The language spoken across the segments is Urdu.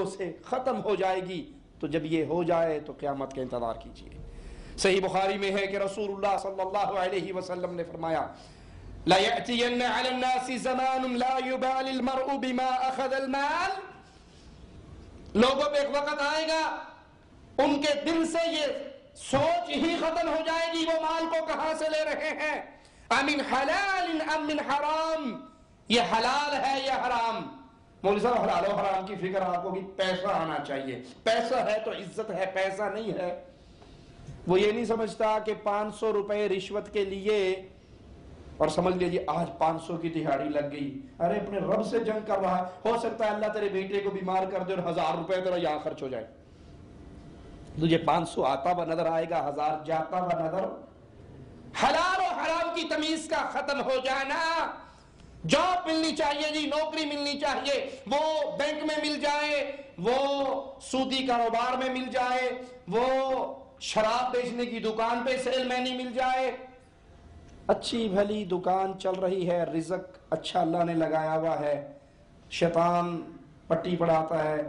سے ختم ہو جائے گی. تو جب یہ ہو جائے تو قیامت کا انتظار کیجیے. صحیح بخاری میں ہے کہ رسول اللہ صلی اللہ علیہ وسلم نے فرمایا لا يأتين على الناس زمان لا يبالي المرء بما أخذ المال. لوگوں پہ ایک وقت آئے گا ان کے دل سے یہ سوچ ہی ختم ہو جائے گی وہ مال کو کہاں سے لے رہے ہیں. امن حلال ام من حرام, یہ حلال ہے یا حرام. مولوی صاحب حلال و حرام کی فکر آپ کو کہ پیسہ آنا چاہیے, پیسہ ہے تو عزت ہے, پیسہ نہیں ہے. وہ یہ نہیں سمجھتا کہ 500 روپے رشوت کے لیے, اور سمجھ لیجیے آج 500 کی دہاڑی لگ گئی, ارے اپنے رب سے جنگ کر رہا ہے, ہو سکتا ہے اللہ تیرے بیٹے کو بیمار کر دے اور 1000 روپے تیرا یہاں خرچ ہو جائے. تجھے 500 آتا ہوا نظر آئے گا, 1000 جاتا ہوا نظر. حلال و حرام کی تمیز کا ختم ہو جانا. جاب ملنی چاہیے جی, نوکری ملنی چاہیے, وہ بینک میں مل جائے, وہ سودی کاروبار میں مل جائے, وہ شراب بیچنے کی دکان پہ سیل مینی مل جائے. اچھی بھلی دکان چل رہی ہے, رزق اچھا اللہ نے لگایا ہوا ہے, شیطان پٹی پڑھاتا ہے,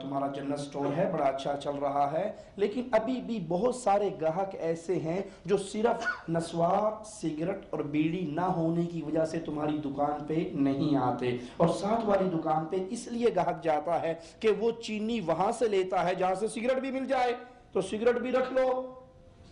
تمہارا جنرل سٹور ہے بڑا اچھا چل رہا ہے, لیکن ابھی بھی بہت سارے گاہک ایسے ہیں جو صرف نسوار, سگریٹ اور بیڑی نہ ہونے کی وجہ سے تمہاری دکان پہ نہیں آتے. اور ساتھ والی دکان پہ اس لیے گاہک جاتا ہے کہ وہ چینی وہاں سے لیتا ہے جہاں سے سگریٹ بھی مل جائے, تو سگریٹ بھی رکھ لو.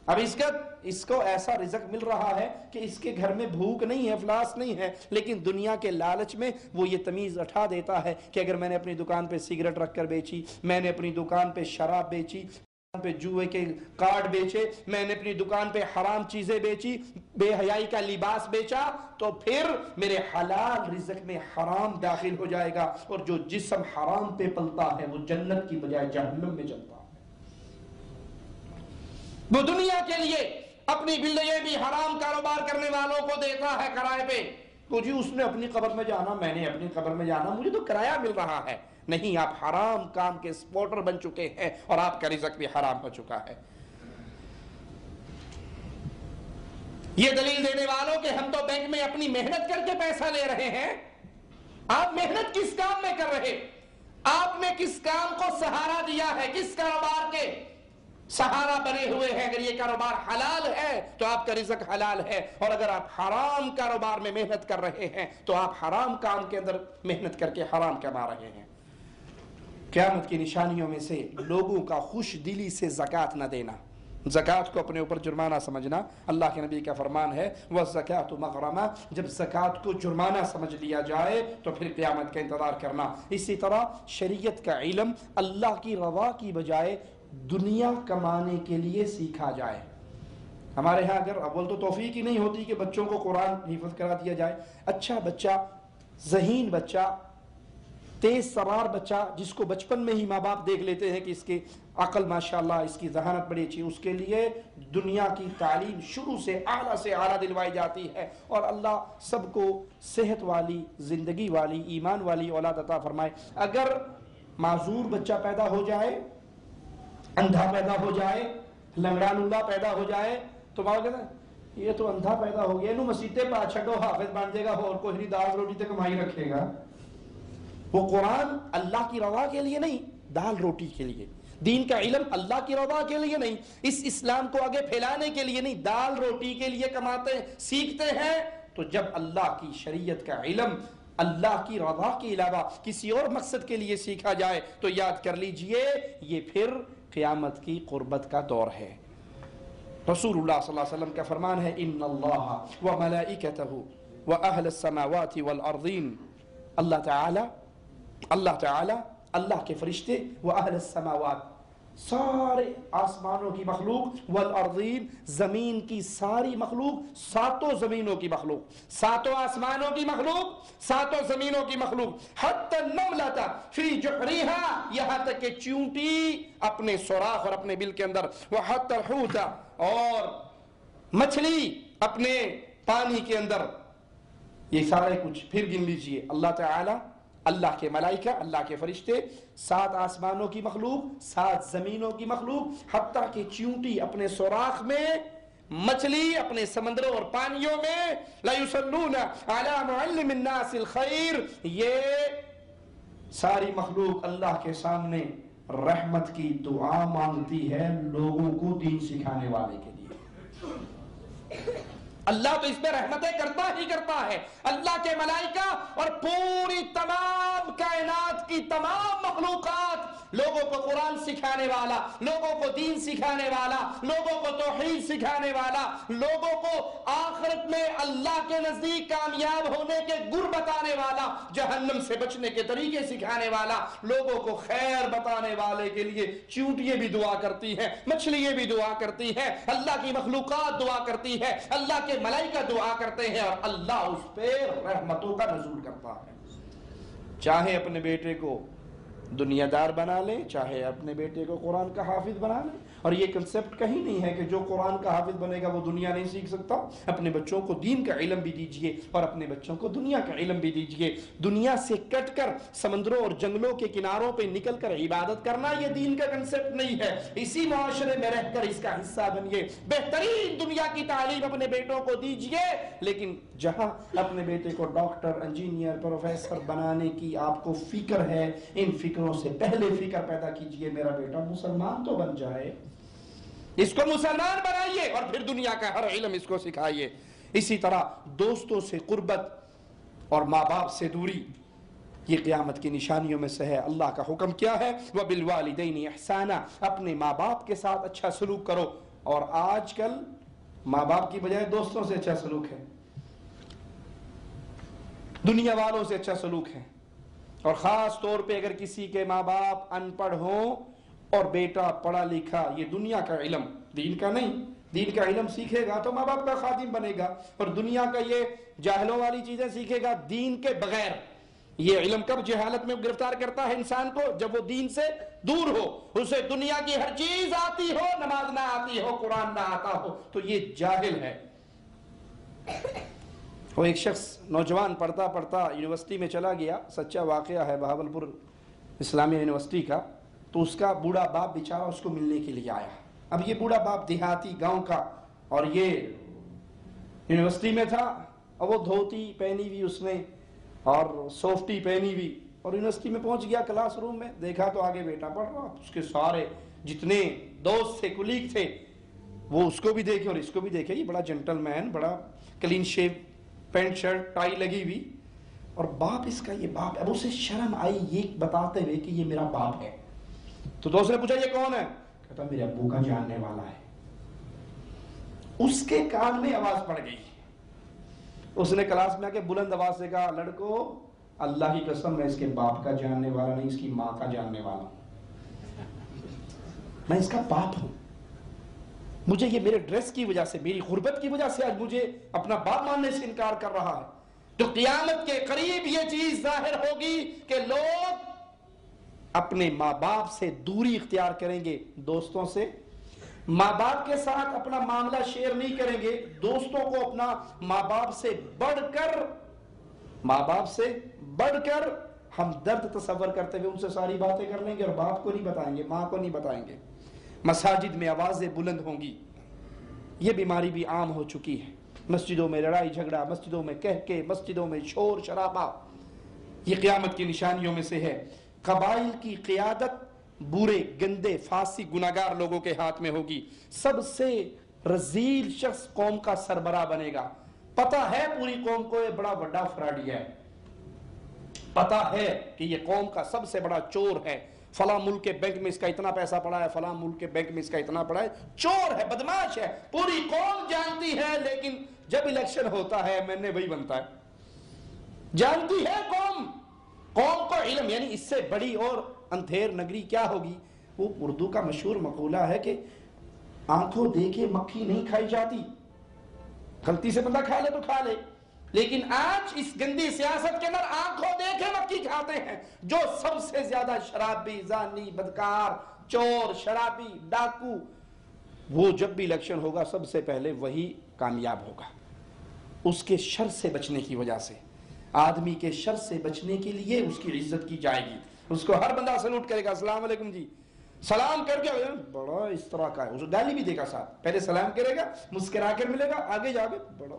اب اس کو ایسا رزق مل رہا ہے کہ اس کے گھر میں بھوک نہیں ہے, افلاس نہیں ہے, لیکن دنیا کے لالچ میں وہ یہ تمیز اٹھا دیتا ہے کہ اگر میں نے اپنی دکان پہ سگریٹ رکھ کر بیچی, میں نے اپنی دکان پہ شراب بیچی, دکان پہ جوئے کے کارڈ بیچے, میں نے اپنی دکان پہ حرام چیزیں بیچی, بے حیائی کا لباس بیچا, تو پھر میرے حلال رزق میں حرام داخل ہو جائے گا, اور جو جسم حرام پہ پلتا ہے وہ جنت کی بجائے جہنم میں چلتا ہے. وہ دنیا کے لیے اپنی بلڈنگیں بھی حرام کاروبار کرنے والوں کو دیتا ہے کرائے پہ. تو جی اس نے اپنی قبر میں جانا, میں نے اپنی قبر میں جانا, مجھے تو کرایہ مل رہا ہے. نہیں, آپ حرام کام کے سپورٹر بن چکے ہیں اور آپ کا رزق بھی حرام ہو چکا ہے. یہ دلیل دینے والوں کہ ہم تو بینک میں اپنی محنت کر کے پیسہ لے رہے ہیں. آپ محنت کس کام میں کر رہے, آپ نے کس کام کو سہارا دیا ہے, کس کاروبار کے سہارا بنے ہوئے ہیں؟ اگر یہ کاروبار حلال ہے تو آپ کا رزق حلال ہے, اور اگر آپ حرام کاروبار میں محنت کر رہے ہیں تو آپ حرام کام کے اندر محنت کر کے حرام کما رہے ہیں. قیامت کی نشانیوں میں سے لوگوں کا خوش دلی سے زکوٰۃ نہ دینا, زکوٰۃ کو اپنے اوپر جرمانہ سمجھنا. اللہ کے نبی کا فرمان ہے وَالزَّكَاةُ مَغْرَمَةٌ, جب زکوٰۃ کو جرمانہ سمجھ لیا جائے تو پھر قیامت کا انتظار کرنا. اسی طرح شریعت کا علم اللہ کی رضا کی بجائے دنیا کمانے کے لیے سیکھا جائے. ہمارے ہاں اگر اول تو توفیق ہی نہیں ہوتی کہ بچوں کو قرآن حفظ کرا دیا جائے. اچھا بچہ, ذہین بچہ, تیز سرار بچہ, جس کو بچپن میں ہی ماں باپ دیکھ لیتے ہیں کہ اس کی عقل ماشاءاللہ, اس کی ذہانت بڑی اچھی, اس کے لیے دنیا کی تعلیم شروع سے اعلیٰ دلوائی جاتی ہے. اور اللہ سب کو صحت والی, زندگی والی, ایمان والی اولاد عطا فرمائے. اگر معذور بچہ پیدا ہو جائے, اندھا پیدا ہو جائے, لنگڑان اللہ پیدا ہو جائے, تو باپ کہتا ہے یہ تو اندھا پیدا ہو گیا, انہوں مسیطے پا چھڑو, حافظ بن جائے گا, اور کوئی نہیں دال روٹی تے کمائی رکھے گا. وہ قرآن اللہ کی رضا کے لیے نہیں, دال روٹی کے لیے. دین کا علم اللہ کی رضا کے لیے نہیں, اس اسلام کو آگے پھیلانے کے لیے نہیں, دال روٹی کے لیے کماتے سیکھتے ہیں. تو جب اللہ کی شریعت کا علم اللہ کی رضا کے علاوہ کسی اور مقصد کے لیے سیکھا جائے تو یاد کر لیجئے یہ پھر قیامت کی قربت کا دور ہے. رسول اللہ صلی اللہ علیہ وسلم کا فرمان ہے ان اللہ وملائکتہ واہل السماوات والارضین, اللہ تعالی, اللہ کے فرشتے, واہل السماوات, سارے آسمانوں کی مخلوق, والارضین, زمین کی ساری مخلوق, ساتوں زمینوں کی مخلوق, ساتوں آسمانوں کی مخلوق, ساتوں زمینوں کی مخلوق, حتی النملۃ فی جحریہا, یہاں تک کہ چیونٹی اپنے سوراخ اور اپنے بل کے اندر, وحتی الحوت, اور مچھلی اپنے پانی کے اندر, یہ سارے کچھ پھر گن لیجئے. اللہ تعالی, اللہ کے ملائکہ, اللہ کے فرشتے, 7 آسمانوں کی مخلوق, 7 زمینوں کی مخلوق, حتیٰ کہ چیونٹی اپنے سوراخ میں, مچھلی اپنے سمندروں اور پانیوں میں, لا یصلون علی معلم الناس الخیر, یہ ساری مخلوق اللہ کے سامنے رحمت کی دعا مانگتی ہے لوگوں کو دین سکھانے والے کے لیے۔ اللہ تو اس پہ رحمتیں کرتا ہی کرتا ہے، اللہ کے ملائکہ اور پوری تمام کائنات کی تمام مخلوقات لوگوں کو قرآن سکھانے والا، لوگوں کو دین سکھانے والا، لوگوں کو توحید سکھانے والا، لوگوں کو آخرت میں اللہ کے نزدیک کامیاب ہونے کے گر بتانے والا، جہنم سے بچنے کے طریقے سکھانے والا، لوگوں کو خیر بتانے والے کے لیے چیونٹیاں بھی دعا کرتی ہیں، مچھلیاں بھی دعا کرتی ہیں، اللہ کی مخلوقات دعا کرتی ہے، اللہ کے ملائکہ دعا کرتے ہیں، اور اللہ اس پہ رحمتوں کا نزول کرتا ہے۔ چاہے اپنے بیٹے کو دنیا دار بنا لیں، چاہے اپنے بیٹے کو قرآن کا حافظ بنا لیں، اور یہ کنسپٹ کہیں نہیں ہے کہ جو قرآن کا حافظ بنے گا وہ دنیا نہیں سیکھ سکتا۔ اپنے بچوں کو دین کا علم بھی دیجئے اور اپنے بچوں کو دنیا کا علم بھی دیجئے۔ دنیا سے کٹ کر سمندروں اور جنگلوں کے کناروں پہ نکل کر عبادت کرنا یہ دین کا کنسپٹ نہیں ہے۔ اسی معاشرے میں رہ کر اس کا حصہ بنیے، بہترین دنیا کی تعلیم اپنے بیٹوں کو دیجئے، لیکن جہاں اپنے بیٹے کو ڈاکٹر، انجینئر، پروفیسر بنانے کی آپ کو فکر ہے، ان فکروں سے پہلے فکر پیدا کیجئے میرا بیٹا مسلمان تو بن جائے، اس کو مسلمان بنائیے اور پھر دنیا کا ہر علم اس کو سکھائیے۔ اسی طرح دوستوں سے قربت اور ماں باپ سے دوری یہ قیامت کی نشانیوں میں سے ہے۔ اللہ کا حکم کیا ہے؟ وَبِالْوَالِدَيْنِ إِحْسَانًا، اپنے ماں باپ کے ساتھ اچھا سلوک کرو۔ اور آج کل ماں باپ کی بجائے دوستوں سے اچھا سلوک ہے، دنیا والوں سے اچھا سلوک ہے، اور خاص طور پہ اگر کسی کے ماں باپ ان پڑھ ہوں اور بیٹا پڑھا لکھا، یہ دنیا کا علم، دین کا نہیں، دین کا علم سیکھے گا تو ماں باپ کا خادم بنے گا، اور دنیا کا یہ جاہلوں والی چیزیں سیکھے گا دین کے بغیر۔ یہ علم کب جہالت میں گرفتار کرتا ہے انسان کو؟ جب وہ دین سے دور ہو، اسے دنیا کی ہر چیز آتی ہو، نماز نہ آتی ہو، قرآن نہ آتا ہو، تو یہ جاہل ہے۔ وہ ایک شخص نوجوان پڑھتا پڑھتا یونیورسٹی میں چلا گیا، سچا واقعہ ہے، بہاولپور اسلامیہ یونیورسٹی کا، تو اس کا بوڑھا باپ بیچارہ اس کو ملنے کے لیے آیا۔ اب یہ بوڑھا باپ دیہاتی گاؤں کا، اور یہ یونیورسٹی میں تھا، اور وہ دھوتی پہنی ہوئی اس نے اور سوفٹی پہنی ہوئی، اور یونیورسٹی میں پہنچ گیا، کلاس روم میں دیکھا تو آگے بیٹا پڑھ رہا، اس کے سارے جتنے دوست تھے، کولیگ تھے، وہ اس کو بھی دیکھے اور اس کو بھی دیکھے، یہ بڑا جنٹل مین، بڑا clean shape, pant shirt tie لگی ہوئی، اور باپ اس کا یہ باپ ہے۔ اب اسے شرم آئی یہ بتاتے ہوئے کہ یہ میرا باپ ہے، تو دوست نے پوچھا یہ کون ہے؟ کہتا میرے ابو کا جاننے والا ہے۔ اس کے کان میں آواز پڑ گئی، اس نے کلاس میں آ کے بلند آواز سے کہا لڑکو اللہ کی قسم میں اس کے باپ کا جاننے والا نہیں، اس کی ماں کا جاننے والا ہوں، میں اس کا باپ ہوں، مجھے یہ میرے ڈریس کی وجہ سے، میری غربت کی وجہ سے آج مجھے اپنا باپ ماننے سے انکار کر رہا ہے۔ تو قیامت کے قریب یہ چیز ظاہر ہوگی کہ لوگ اپنے ماں باپ سے دوری اختیار کریں گے، دوستوں سے، ماں باپ کے ساتھ اپنا معاملہ شیئر نہیں کریں گے، دوستوں کو اپنا ماں باپ سے بڑھ کر ہم درد تصور کرتے ہوئے ان سے ساری باتیں کر لیں گے، اور باپ کو نہیں بتائیں گے، ماں کو نہیں بتائیں گے۔ مساجد میں آوازیں بلند ہوں گی، یہ بیماری بھی عام ہو چکی ہے، مسجدوں میں لڑائی جھگڑا، مسجدوں میں کہہ کے، مسجدوں میں شور شرابہ، یہ قیامت کی نشانیوں میں سے ہے۔ قبائل کی قیادت برے گندے فاسق گناہگار لوگوں کے ہاتھ میں ہوگی، سب سے رذیل شخص قوم کا سربراہ بنے گا۔ پتہ ہے پوری قوم کو یہ بڑا بڑا فراڈی ہے، پتہ ہے کہ یہ قوم کا سب سے بڑا چور ہے، فلاں ملک کے بینک میں اس کا اتنا پیسہ پڑا ہے، فلاں ملک کے بینک میں اس کا اتنا پڑا ہے، چور ہے، بدماش ہے، پوری قوم جانتی ہے، لیکن جب الیکشن ہوتا ہے میں نے وہی بنتا ہے۔ جانتی ہے قوم کو علم، یعنی اس سے بڑی اور اندھیر نگری کیا ہوگی؟ وہ اردو کا مشہور مقولہ ہے کہ آنکھوں دیکھے مکھی نہیں کھائی جاتی، غلطی سے بندہ کھا لے تو کھا لے، لیکن آج اس گندی سیاست کے اندر آنکھوں دیکھے مکھی کھاتے ہیں۔ جو سب سے زیادہ شرابی، زانی، بدکار، چور، شرابی، ڈاکو، وہ جب بھی الیکشن ہوگا سب سے پہلے وہی کامیاب ہوگا، اس کے شر سے بچنے کی وجہ سے۔ آدمی کے شر سے بچنے کے لیے اس کی عزت کی جائے گی، اس کو ہر بندہ سلوٹ کرے گا، السلام علیکم جی، سلام کر کے بڑا اس طرح کا ہے، اسے گالی بھی دے گا ساتھ، پہلے سلام کرے گا، مسکرا کر ملے گا، آگے جا کے بڑا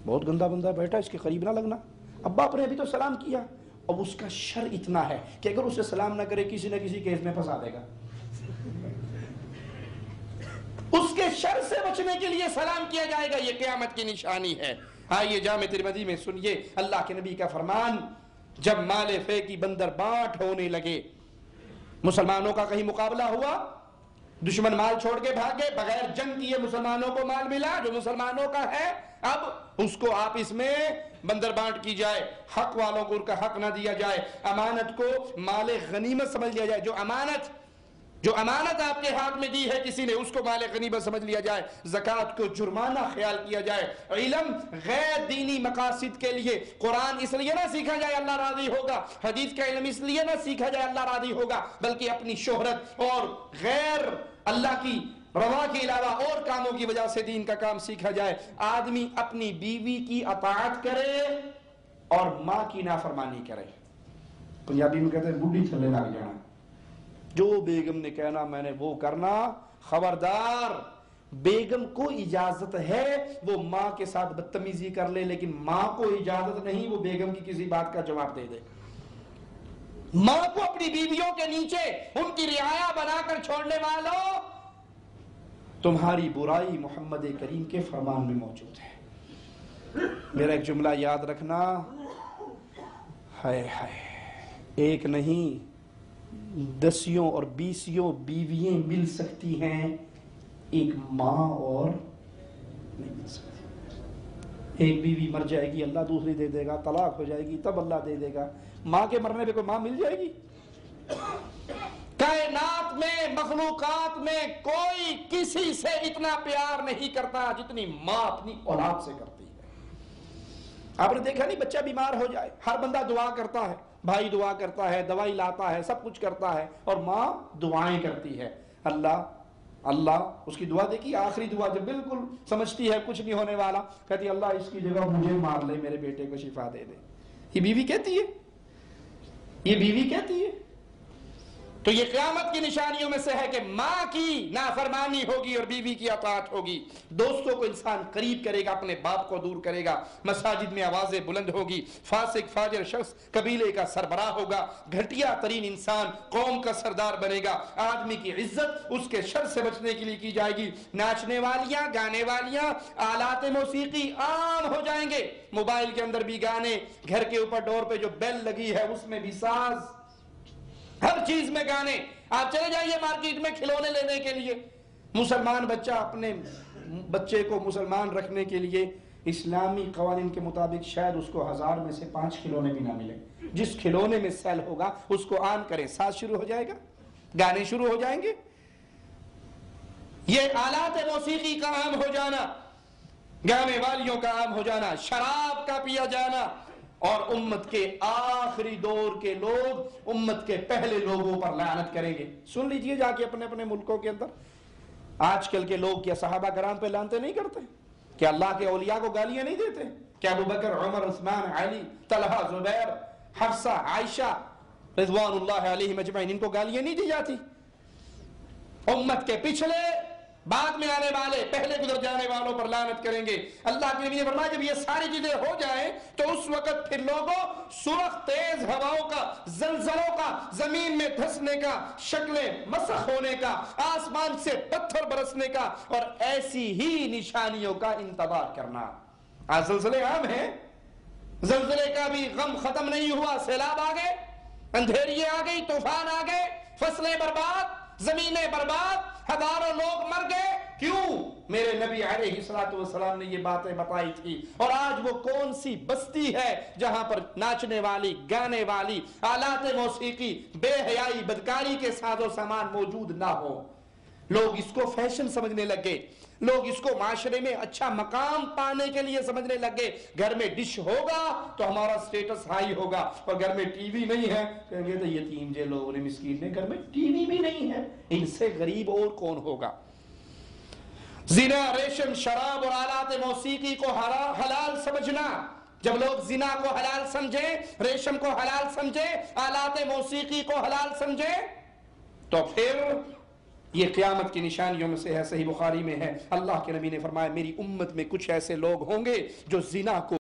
بہت گندا بندہ بیٹھا، اس کے قریب نہ لگنا، ابا آپ نے ابھی تو سلام کیا، اب اس کا شر اتنا ہے کہ اگر اسے سلام نہ کرے کسی نہ کسی کیس میں پھنسا دے گا. اس کے شر سے بچنے کے لیے سلام کیا جائے گا. یہ قیامت کی نشانی ہے. آئیے جامع ترمذی میں سنیے اللہ کے نبی کا فرمان. جب مال فے کی بندر بانٹ ہونے لگے, مسلمانوں کا کہیں مقابلہ ہوا, دشمن مال چھوڑ کے بھاگے, بغیر جنگ کیے مسلمانوں کو مال ملا جو مسلمانوں کا ہے, اب اس کو آپس میں بندر بانٹ کی جائے, حق والوں کو ان کا حق نہ دیا جائے, امانت کو مال غنیمت سمجھ لیا جائے, جو امانت آپ کے ہاتھ میں دی ہے کسی نے اس کو مال غنیمت سمجھ لیا جائے, زکوٰۃ کو جرمانہ خیال کیا جائے. علم غیر دینی مقاصد کے لیے, قرآن اس لیے نہ سیکھا جائے اللہ راضی ہوگا, حدیث کا علم اس لیے نہ سیکھا جائے اللہ راضی ہوگا, بلکہ اپنی شہرت اور غیر اللہ کی رضا کے علاوہ اور کاموں کی وجہ سے دین کا کام سیکھا جائے. آدمی اپنی بیوی کی اطاعت کرے اور ماں کی نافرمانی کرے. پنجابی میں کہتے ہیں بڈھی تھلے لگ جانا, جو بیگم نے کہنا میں نے وہ کرنا. خبردار, بیگم کو اجازت ہے وہ ماں کے ساتھ بدتمیزی کر لے, لیکن ماں کو اجازت نہیں وہ بیگم کی کسی بات کا جواب دے دے. ماں کو اپنی بیویوں کے نیچے ان کی رعایا بنا کر چھوڑنے والوں, تمہاری برائی محمد کریم کے فرمان میں موجود ہے. میرا ایک جملہ یاد رکھنا, ہائے ہائے, ایک نہیں دسیوں اور بیسیوں بیویاں مل سکتی ہیں, ایک ماں اور نہیں مل سکتی. ایک بیوی مر جائے گی اللہ دوسری دے دے گا, طلاق ہو جائے گی تب اللہ دے دے گا. ماں کے مرنے پہ کوئی ماں مل جائے گی؟ کائنات میں مخلوقات میں کوئی کسی سے اتنا پیار نہیں کرتا جتنی ماں اپنی اولاد سے کرتی ہے. آپ نے دیکھا نہیں, بچہ بیمار ہو جائے ہر بندہ دعا کرتا ہے, بھائی دعا کرتا ہے, دوائی لاتا ہے, سب کچھ کرتا ہے, اور ماں دعائیں کرتی ہے. اللہ اس کی دعا دیکھی, آخری دعا جب بالکل سمجھتی ہے کچھ نہیں ہونے والا, کہتی اللہ اس کی جگہ مجھے مار لے, میرے بیٹے کو شفا دے دے. یہ بیوی کہتی ہے, یہ بیوی کہتی ہے. تو یہ قیامت کی نشانیوں میں سے ہے کہ ماں کی نافرمانی ہوگی اور بیوی کی اطاعت ہوگی. دوستوں کو انسان قریب کرے گا, اپنے باپ کو دور کرے گا. مساجد میں آوازیں بلند ہوگی, فاسق فاجر شخص قبیلے کا سربراہ ہوگا, گھٹیا ترین انسان قوم کا سردار بنے گا. آدمی کی عزت اس کے شر سے بچنے کے لیے کی جائے گی. ناچنے والیاں, گانے والیاں, آلات موسیقی عام ہو جائیں گے. موبائل کے اندر بھی گانے, گھر کے اوپر ڈور پہ جو بیل لگی ہے اس میں بھی ساز, ہر چیز میں گانے. آپ چلے جائیے مارکیٹ میں کھلونے لینے کے لیے, مسلمان بچہ اپنے بچے کو مسلمان رکھنے کے لیے اسلامی قوانین کے مطابق شاید اس کو 1000 میں سے 5 کھلونے بھی نہ ملے. جس کھلونے میں سیل ہوگا اس کو آن کریں, ساز شروع ہو جائے گا, گانے شروع ہو جائیں گے. یہ آلات موسیقی کا عام ہو جانا, گانے والیوں کا عام ہو جانا, شراب کا پیا جانا, اور امت کے آخری دور کے لوگ امت کے پہلے لوگوں پر لعنت کریں گے. سن لیجئے جا کے اپنے اپنے ملکوں کے اندر, آج کل کے لوگ کیا صحابہ کرام پہ لعنتیں نہیں کرتے؟ کیا اللہ کے اولیاء کو گالیاں نہیں دیتے؟ کیا ابو بکر, عمر, عثمان, علی, طلحہ, زبیر, حفصہ, عائشہ رضوان اللہ علیہم اجمعین ان کو گالیاں نہیں دی جاتی؟ امت کے پچھلے, بعد میں آنے والے, پہلے گزر جانے والوں پر لعنت کریں گے. اللہ کے نبی نے فرمایا جب یہ ساری چیزیں ہو جائیں تو اس وقت پھر لوگوں سرخ تیز ہواؤں کا, زلزلوں کا, زمین میں دھسنے کا, شکلیں مسخ ہونے کا, آسمان سے پتھر برسنے کا اور ایسی ہی نشانیوں کا انتظار کرنا. آج زلزلے عام ہیں, زلزلے کا بھی غم ختم نہیں ہوا. سیلاب آ گئے, اندھیریے آ گئی, طوفان آ گئے, فصلیں برباد, زمینیں برباد, ہزاروں لوگ مر گئے. کیوں؟ میرے نبی علیہ الصلوۃ والسلام نے یہ باتیں بتائی تھی. اور آج وہ کون سی بستی ہے جہاں پر ناچنے والی, گانے والی, آلات موسیقی, بے حیائی, بدکاری کے ساز و سامان موجود نہ ہو؟ لوگ اس کو فیشن سمجھنے لگے, لوگ اس کو معاشرے میں اچھا مقام پانے کے لیے سمجھنے لگے. گھر میں ڈش ہوگا تو ہمارا سٹیٹس ہائی ہوگا, اور گھر میں ٹی وی نہیں ہے کہیں گے تو یتیم جے لوگ نے, مسکین نے, گھر میں ٹی وی بھی نہیں ہے, ان سے غریب اور کون ہوگا. زنا, ریشم, شراب اور آلات موسیقی کو حلال سمجھنا. جب لوگ زنا کو حلال سمجھیں, ریشم کو حلال سمجھیں, آلات موسیقی کو حلال سمجھیں, تو پھر یہ قیامت کی نشانیوں میں سے ہے. صحیح بخاری میں ہے, اللہ کے نبی نے فرمایا میری امت میں کچھ ایسے لوگ ہوں گے جو زنا کو